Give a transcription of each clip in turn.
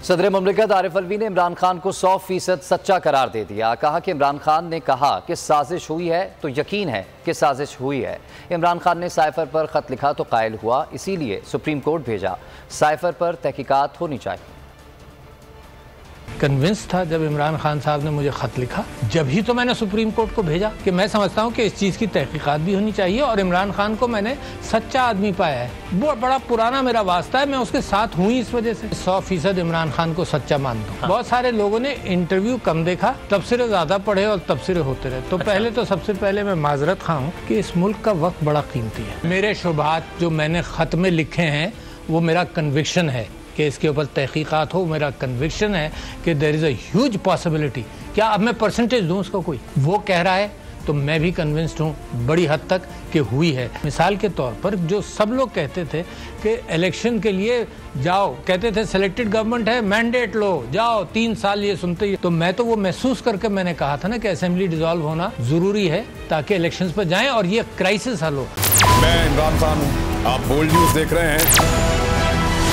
सदर मुमलिकत आरिफ अलवी ने इमरान खान को 100% सच्चा करार दे दिया। कहा कि इमरान खान ने कहा कि साजिश हुई है तो यकीन है कि साजिश हुई है। इमरान खान ने साइफर पर ख़त लिखा तो कायल हुआ, इसीलिए सुप्रीम कोर्ट भेजा। साइफर पर तहकीकात होनी चाहिए। कन्विंस था जब इमरान खान साहब ने मुझे ख़त लिखा, जब ही तो मैंने सुप्रीम कोर्ट को भेजा कि मैं समझता हूँ कि इस चीज़ की तहकीकात भी होनी चाहिए और इमरान खान को मैंने सच्चा आदमी पाया है। वो बड़ा पुराना मेरा वास्ता है, मैं उसके साथ हूँ इस वजह से 100% इमरान खान को सच्चा मानता हूँ। बहुत सारे लोगों ने इंटरव्यू कम देखा, तबसरे ज़्यादा पढ़े और तबसरे होते रहे। तो पहले तो सबसे पहले मैं माजरत खा हूँ कि इस मुल्क का वक्त बड़ा कीमती है। मेरे शुबात जो मैंने ख़त में लिखे हैं वो मेरा कन्विक्शन है कि इसके ऊपर तहकीकात हो। मेरा कन्विक्शन है कि there is a huge possibility. क्या अब मैं परसेंटेज दूँ उसको, कोई वो कह रहा है तो मैं भी कन्विंस्ड हूँ बड़ी हद तक कि हुई है। मिसाल के तौर पर जो सब लोग कहते थे कि इलेक्शन के लिए जाओ, कहते थे सिलेक्टेड गवर्नमेंट है, मैंडेट लो, जाओ 3 साल, ये सुनते ही तो मैं तो वो महसूस करके मैंने कहा था ना कि असेंबली डिसॉल्व होना ज़रूरी है ताकि इलेक्शंस पर जाएँ और ये क्राइसिस हल हो। मैं इमरान खान हूँ, आप बोल्ड न्यूज़ देख रहे हैं।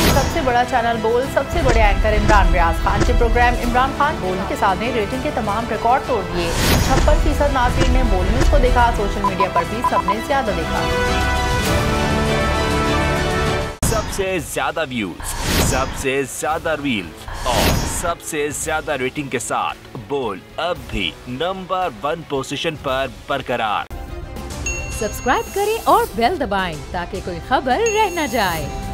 सबसे बड़ा चैनल बोल, सबसे बड़े एंकर इमरान रियाज खान के प्रोग्राम इमरान खान बोल के साथ ने रेटिंग के तमाम रिकॉर्ड तोड़ दिए। 56% नाज़रीन ने बोल न्यूज़ को देखा। सोशल मीडिया पर भी सबने ज्यादा देखा। सबसे ज्यादा व्यूज, सबसे ज्यादा रील्स और सबसे ज्यादा रेटिंग के साथ बोल अब भी नंबर 1 पोजीशन पर बरकरार। सब्सक्राइब करें और बेल दबाएं ताकि कोई खबर रह न जाए।